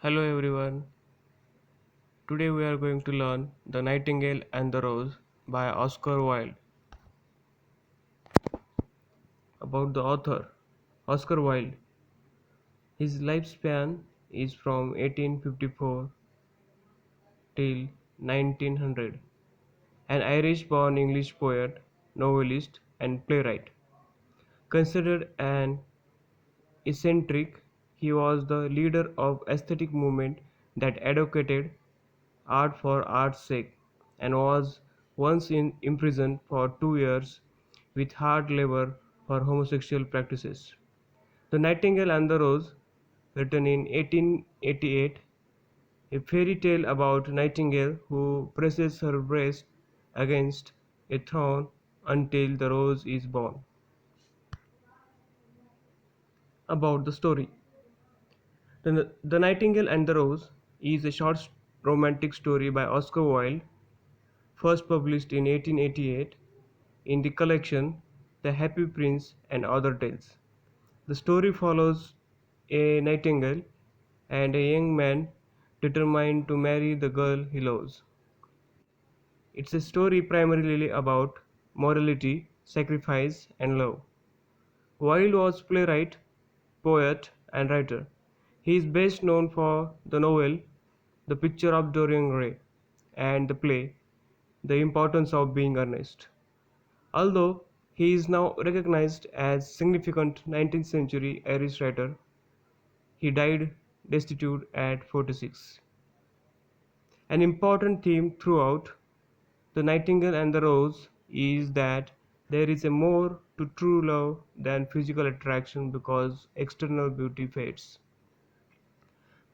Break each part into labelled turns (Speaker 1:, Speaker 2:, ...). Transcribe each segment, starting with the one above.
Speaker 1: Hello everyone. Today we are going to learn The Nightingale and the Rose by Oscar Wilde. About the author, Oscar Wilde. His lifespan is from 1854 till 1900. An Irish-born English poet, novelist, and playwright. Considered an eccentric, he was the leader of aesthetic movement that advocated art for art's sake, and was once imprisoned for 2 years with hard labor for homosexual practices. The Nightingale and the Rose, written in 1888, a fairy tale about a nightingale who presses her breast against a thorn until the rose is born. About the story. The Nightingale and the Rose is a short romantic story by Oscar Wilde, first published in 1888 in the collection The Happy Prince and Other Tales. The story follows a nightingale and a young man determined to marry the girl he loves. It's a story primarily about morality, sacrifice, and love. Wilde was playwright, poet, and writer. He is best known for the novel The Picture of Dorian Gray and the play The Importance of Being Earnest. Although he is now recognized as significant 19th century Irish writer, he died destitute at 46. An important theme throughout The Nightingale and the Rose is that there is a more to true love than physical attraction because external beauty fades.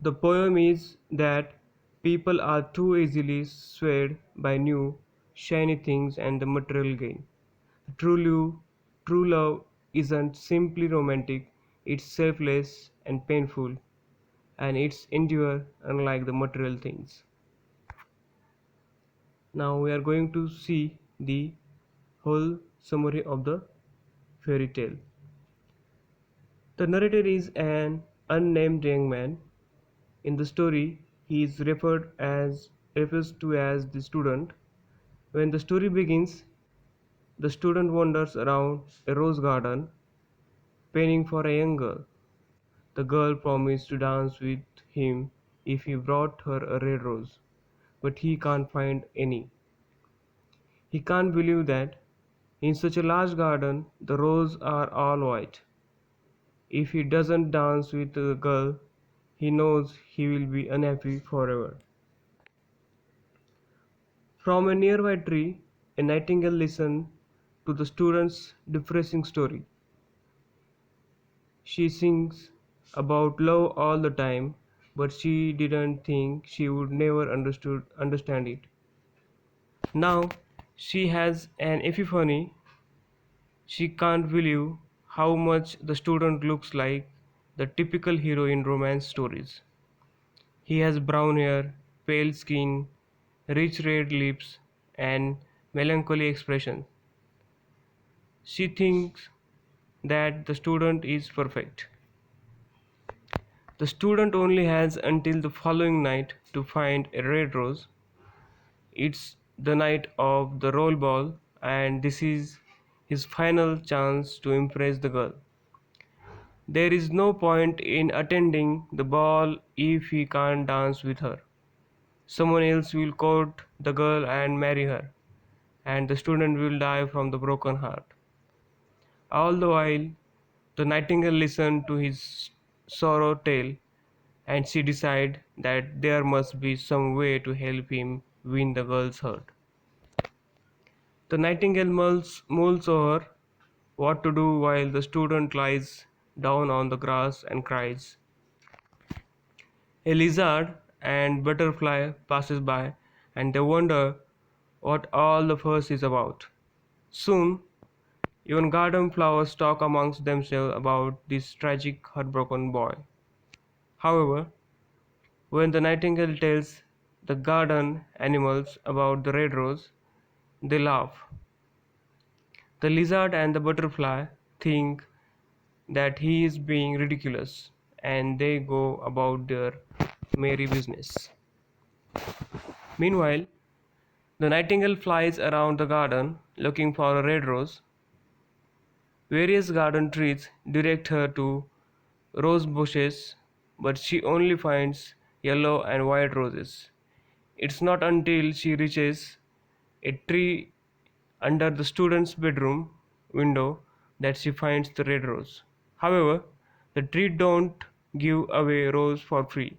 Speaker 1: The poem is that people are too easily swayed by new, shiny things and the material gain. True love isn't simply romantic, it's selfless and painful, and it's endure unlike the material things. Now we are going to see the whole summary of the fairy tale. The narrator is an unnamed young man. In the story, he is refers to as the student. When the story begins, the student wanders around a rose garden, pining for a young girl. The girl promised to dance with him if he brought her a red rose, but he can't find any. He can't believe that in such a large garden the roses are all white. If he doesn't dance with the girl, he knows he will be unhappy forever. From a nearby tree, a nightingale listened to the student's depressing story. She sings about love all the time, but she didn't think she would never understand it. Now she has an epiphany. She can't believe how much the student looks like the typical hero in romance stories. He has brown hair, pale skin, rich red lips, and melancholy expression. She thinks that the student is perfect. The student only has until the following night to find a red rose. It's the night of the roll ball, and this is his final chance to impress the girl. There is no point in attending the ball if he can't dance with her. Someone else will court the girl and marry her, and the student will die from the broken heart. All the while, the nightingale listened to his sorrow tale, and she decided that there must be some way to help him win the girl's heart. The nightingale mulls over what to do while the student lies down on the grass and cries. A lizard and butterfly passes by, and they wonder what all the fuss is about. Soon, even garden flowers talk amongst themselves about this tragic heartbroken boy. However, when the nightingale tells the garden animals about the red rose, they laugh. The lizard and the butterfly think that he is being ridiculous, and they go about their merry business. Meanwhile, the nightingale flies around the garden looking for a red rose. Various garden trees direct her to rose bushes, but she only finds yellow and white roses. It's not until she reaches a tree under the student's bedroom window that she finds the red rose. However, the tree don't give away rose for free.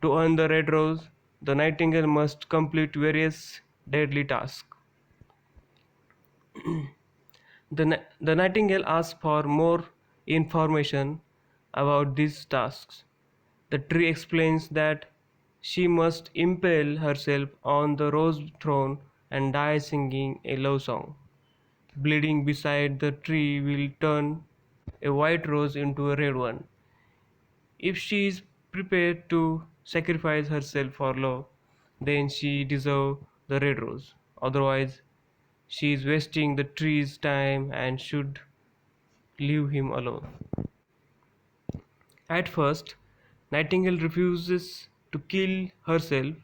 Speaker 1: To earn the red rose, the nightingale must complete various deadly tasks. The nightingale asks for more information about these tasks. The tree explains that she must impale herself on the rose throne and die singing a love song. Bleeding beside the tree will turn a white rose into a red one. If she is prepared to sacrifice herself for love, then she deserves the red rose. Otherwise, she is wasting the tree's time and should leave him alone. At first, Nightingale refuses to kill herself.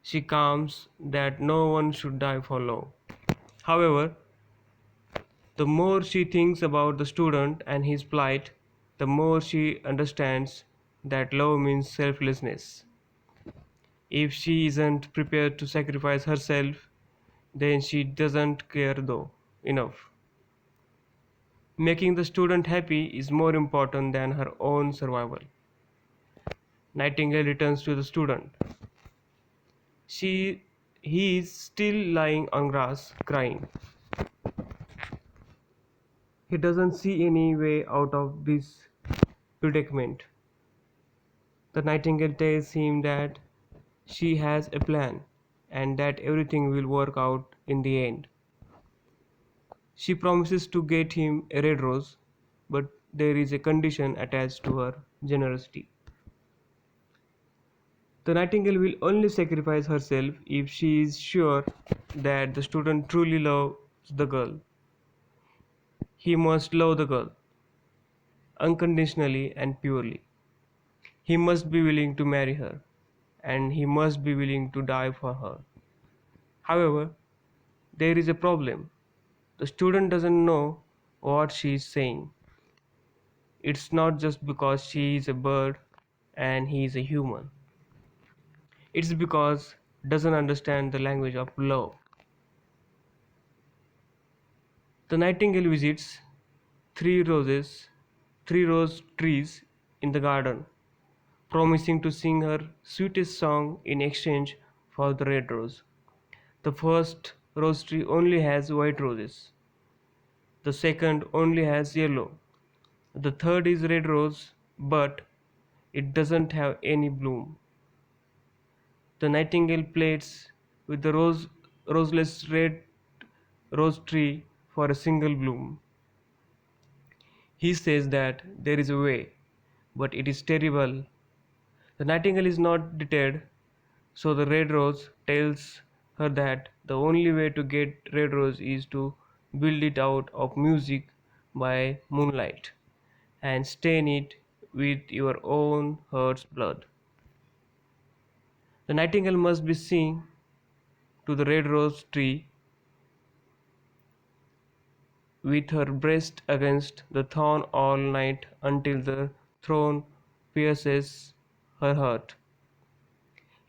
Speaker 1: She claims that no one should die for love. However, the more she thinks about the student and his plight, the more she understands that love means selflessness. If she isn't prepared to sacrifice herself, then she doesn't care though enough. Making the student happy is more important than her own survival. Nightingale returns to the student. She he is still lying on grass crying. He doesn't see any way out of this predicament. The nightingale tells him that she has a plan and that everything will work out in the end. She promises to get him a red rose, but there is a condition attached to her generosity. The nightingale will only sacrifice herself if she is sure that the student truly loves the girl. He must love the girl unconditionally and purely. He must be willing to marry her, and he must be willing to die for her. However, there is a problem. The student doesn't know what she is saying. It's not just because she is a bird and he is a human. It's because doesn't understand the language of love. The nightingale visits three roses, three rose trees in the garden, promising to sing her sweetest song in exchange for the red rose. The first rose tree only has white roses. The second only has yellow. The third is red rose, but it doesn't have any bloom. The nightingale pleads with the roseless red rose tree for a single bloom. He says that there is a way, but it is terrible. The nightingale is not deterred, so the red rose tells her that the only way to get red rose is to build it out of music by moonlight and stain it with your own heart's blood. The nightingale must be seen to the red rose tree with her breast against the thorn all night until the thorn pierces her heart.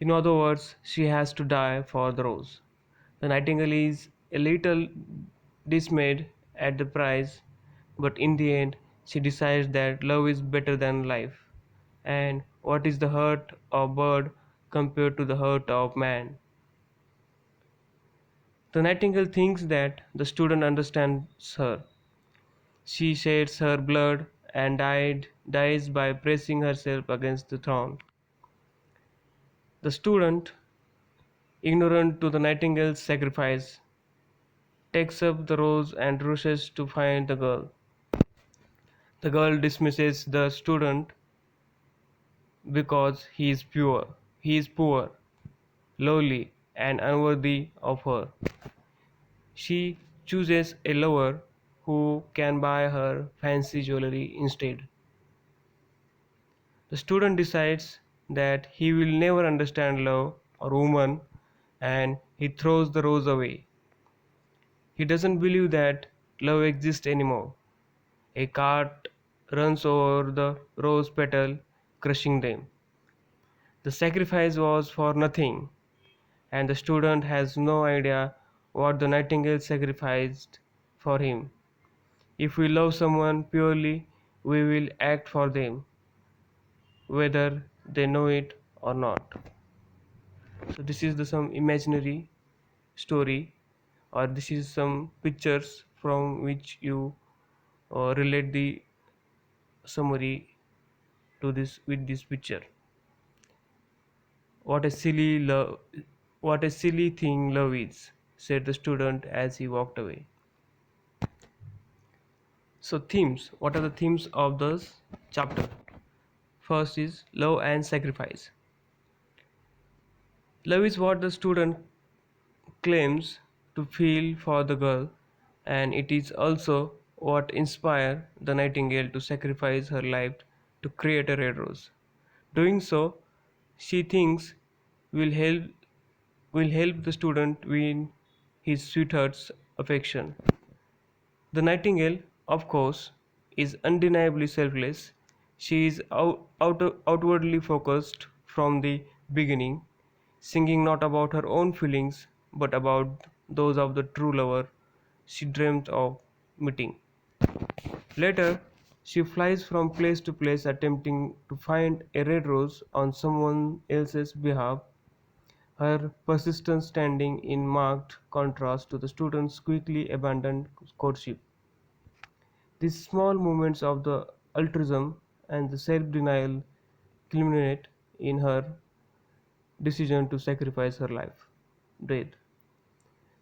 Speaker 1: In other words, she has to die for the rose. The nightingale is a little dismayed at the price, but in the end, she decides that love is better than life. And what is the hurt of bird compared to the hurt of man? The nightingale thinks that the student understands her. She sheds her blood and dies by pressing herself against the thorn. The student, ignorant to the nightingale's sacrifice, takes up the rose and rushes to find the girl. The girl dismisses the student because he is poor, lowly, and unworthy of her. She chooses a lover who can buy her fancy jewelry instead. The student decides that he will never understand love or woman and he throws the rose away. He doesn't believe that love exists anymore. A cart runs over the rose petal, crushing them. The sacrifice was for nothing, and the student has no idea what the nightingale sacrificed for him. If we love someone purely, we will act for them, whether they know it or not. So this is the some imaginary story, or this is some pictures from which you relate the summary to this with this picture. What a silly love, what a silly thing love is, said the student as he walked away. So themes, what are the themes of this chapter? First is love and sacrifice. Love is what the student claims to feel for the girl, and it is also what inspired the nightingale to sacrifice her life to create a red rose. Doing so, she thinks will help will help the student win his sweetheart's affection. The nightingale, of course, is undeniably selfless. She is outwardly focused from the beginning, singing not about her own feelings but about those of the true lover she dreamt of meeting. Later, she flies from place to place attempting to find a red rose on someone else's behalf, her persistence standing in marked contrast to the student's quickly abandoned courtship. These small moments of the altruism and the self-denial culminate in her decision to sacrifice her life. Death.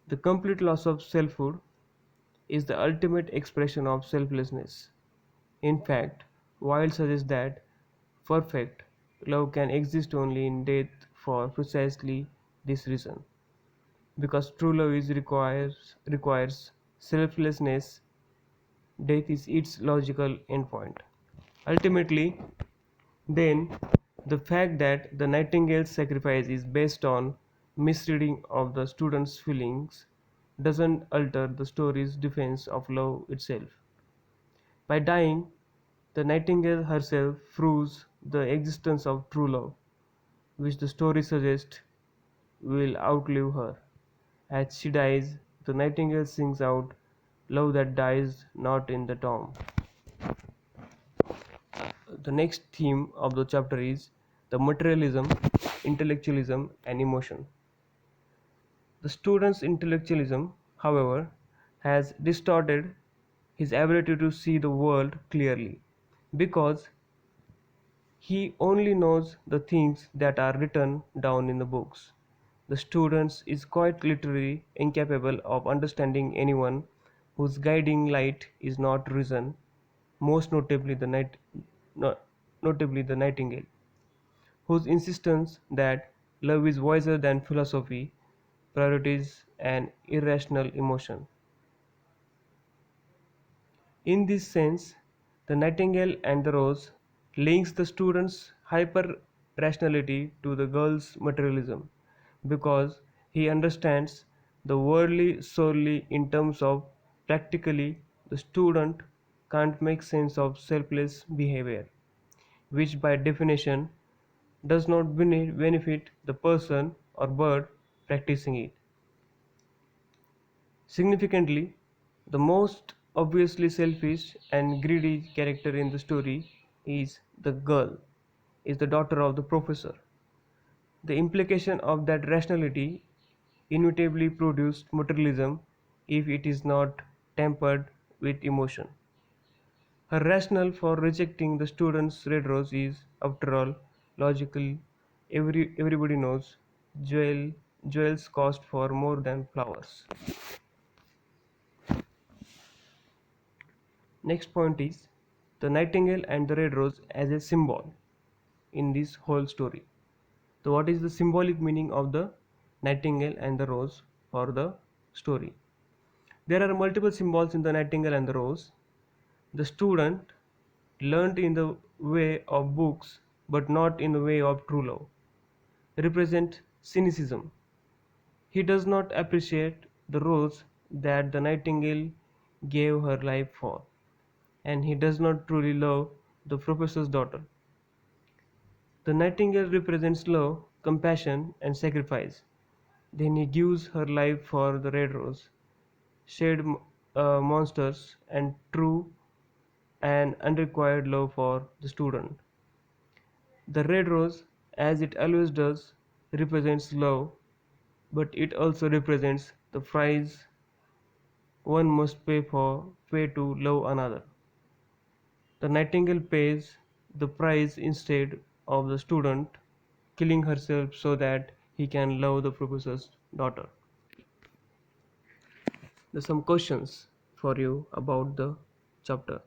Speaker 1: The complete loss of selfhood is the ultimate expression of selflessness. In fact, Wilde suggests that perfect love can exist only in death for precisely this reason. Because true love requires selflessness, death is its logical endpoint. Ultimately, then, the fact that the Nightingale's sacrifice is based on misreading of the student's feelings doesn't alter the story's defense of love itself. By dying, the Nightingale herself proves the existence of true love, which the story suggests will outlive her. As she dies, the Nightingale sings out, "Love that dies not in the tomb." The next theme of the chapter is the materialism, intellectualism, and emotion. The student's intellectualism, however, has distorted his ability to see the world clearly because he only knows the things that are written down in the books. The student is quite literally incapable of understanding anyone whose guiding light is not reason, most notably no- notably the nightingale, whose insistence that love is wiser than philosophy priorities an irrational emotion. In this sense, the nightingale and the rose links the student's hyper-rationality to the girl's materialism, because he understands the worldly solely in terms of practically the student can't make sense of selfless behavior, which by definition does not benefit the person or bird practicing it. Significantly, the most obviously selfish and greedy character in the story is the girl, is the daughter of the professor. The implication of that rationality inevitably produced materialism if it is not tempered with emotion. Her rationale for rejecting the student's red rose is, after all, logical. Everybody knows jewels cost far more than flowers. Next point is the nightingale and the red rose as a symbol in this whole story. So, what is the symbolic meaning of the nightingale and the rose for the story? There are multiple symbols in the nightingale and the rose. The student learned in the way of books but not in the way of true love, represent cynicism. He does not appreciate the rose that the nightingale gave her life for, and he does not truly love the professor's daughter. The nightingale represents love, compassion, and sacrifice. Then he gives her life for the red rose, shed monsters, and true and unrequired love for the student. The red rose, as it always does, represents love, but it also represents the price one must pay to love another. The nightingale pays the price instead of the student killing herself so that he can love the professor's daughter. There's some questions for you about the chapter.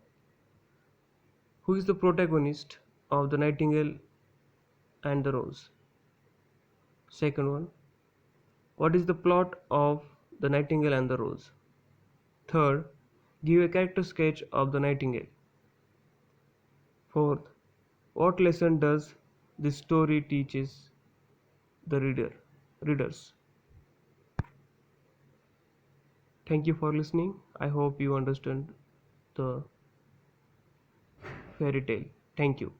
Speaker 1: Who is the protagonist of The Nightingale and the Rose? Second one, what is the plot of The Nightingale and the Rose? Third, give a character sketch of the Nightingale. Fourth, what lesson does this story teaches the readers? Thank you for listening. I hope you understand the fairy tale. Thank you.